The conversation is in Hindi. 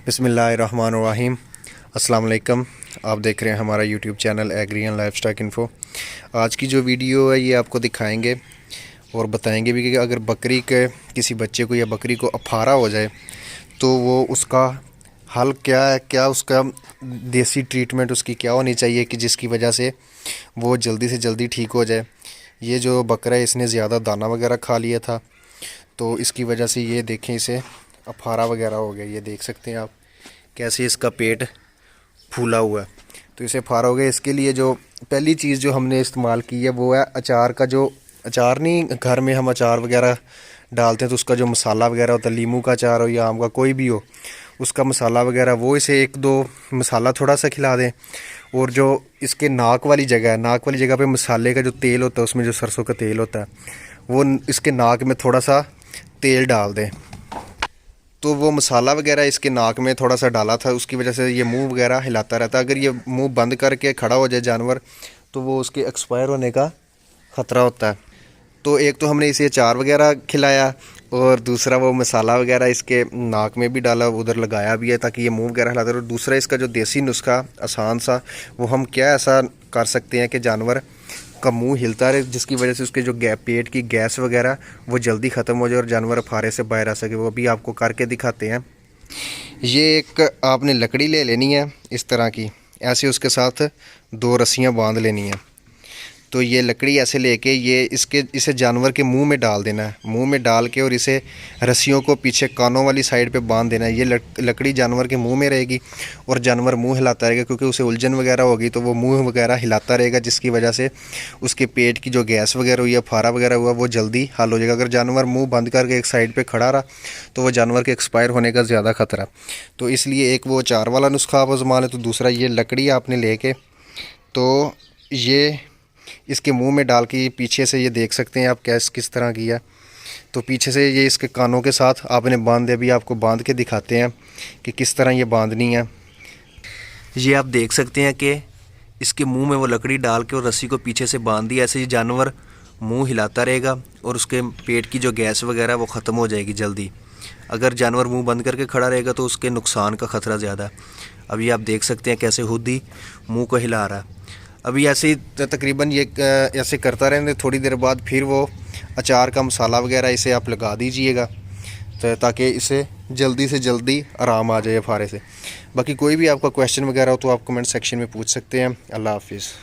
बिस्मिल्लाहिर्रहमानिर्रहीम। अस्सलाम वालेकुम। आप देख रहे हैं हमारा YouTube channel agri and lifestyle info. आज की जो वीडियो है ये आपको दिखाएंगे और बताएंगे भी कि अगर बकरी के किसी बच्चे को या बकरी को अफारा हो जाए तो वो उसका हल क्या है, क्या उसका देसी ट्रीटमेंट उसकी क्या होनी चाहिए कि जिसकी वजह से वो जल्दी से जल्दी ठीक हो जाए। ये जो बकरा है इसने ज़्यादा दाना वगैरह खा लिया था तो इसकी वजह से ये देखें इसे अफारा वगैरह हो गया। ये देख सकते हैं आप कैसे इसका पेट फूला हुआ है। तो इसे अफारा हो गया। इसके लिए जो पहली चीज़ जो हमने इस्तेमाल की है वो है अचार का, जो अचार नहीं घर में हम अचार वगैरह डालते हैं तो उसका जो मसाला वगैरह होता है, लीमू का अचार हो या आम का कोई भी हो, उसका मसाला वगैरह वो इसे एक दो मसाला थोड़ा सा खिला दें। और जो इसके नाक वाली जगह है, नाक वाली जगह पे मसाले का जो तेल होता है, उसमें जो सरसों का तेल होता है, वो इसके नाक में थोड़ा सा तेल डाल दें। तो वो मसाला वगैरह इसके नाक में थोड़ा सा डाला था, उसकी वजह से ये मुंह वगैरह हिलाता रहता है। अगर ये मुंह बंद करके खड़ा हो जाए जानवर तो वो उसके एक्सपायर होने का ख़तरा होता है। तो एक तो हमने इसे अचार वगैरह खिलाया और दूसरा वो मसाला वगैरह इसके नाक में भी डाला, उधर लगाया भी है ताकि ये मुंह वगैरह हिलाता रहे। और दूसरा इसका जो देसी नुस्खा आसान सा, वो हम क्या ऐसा कर सकते हैं कि जानवर का मुंह हिलता रहे जिसकी वजह से उसके जो पेट की गैस वगैरह वो जल्दी ख़त्म हो जाए और जानवर अफारे से बाहर आ सके। वो भी आपको करके दिखाते हैं। ये एक आपने लकड़ी ले लेनी है इस तरह की, ऐसे उसके साथ दो रस्सियाँ बांध लेनी है। तो ये लकड़ी ऐसे लेके इसे जानवर के मुंह में डाल देना है, मुंह में डाल के और इसे रस्सियों को पीछे कानों वाली साइड पे बांध देना है। ये लकड़ी जानवर के मुंह में रहेगी और जानवर मुंह हिलाता रहेगा, क्योंकि उसे उलझन वगैरह होगी तो वो मुंह वगैरह हिलाता रहेगा, जिसकी वजह से उसके पेट की जो गैस वगैरह हुई है, फारा वगैरह हुआ, वो जल्दी हल हो जाएगा। अगर जानवर मुँह बंद करके एक साइड पर खड़ा रहा तो वो जानवर के एक्सपायर होने का ज़्यादा खतरा। तो इसलिए एक वो अचार वाला नुस्खा आप आज़मा लें। तो दूसरा ये लकड़ी आपने लेके तो ये इसके मुंह में डाल के पीछे से ये देख सकते हैं आप किस तरह किया। तो पीछे से ये इसके कानों के साथ आपने बांध दिया। अभी आपको बांध के दिखाते हैं कि किस तरह ये बांधनी है। ये आप देख सकते हैं कि इसके मुंह में वो लकड़ी डाल के और रस्सी को पीछे से बांध दिया। ऐसे ये जानवर मुंह हिलाता रहेगा और उसके पेट की जो गैस वगैरह वो ख़त्म हो जाएगी जल्दी। अगर जानवर मुंह बंद करके खड़ा रहेगा तो उसके नुकसान का ख़तरा ज़्यादा है। अभी आप देख सकते हैं कैसे खुद ही मुँह को हिला रहा है। अभी ऐसे ही तकरीबन ये ऐसे करता रहेंगे। थोड़ी देर बाद फिर वो अचार का मसाला वगैरह इसे आप लगा दीजिएगा ताकि इसे जल्दी से जल्दी आराम आ जाए फारे से। बाकी कोई भी आपका क्वेश्चन वगैरह हो तो आप कमेंट सेक्शन में पूछ सकते हैं। अल्लाह हाफिज़।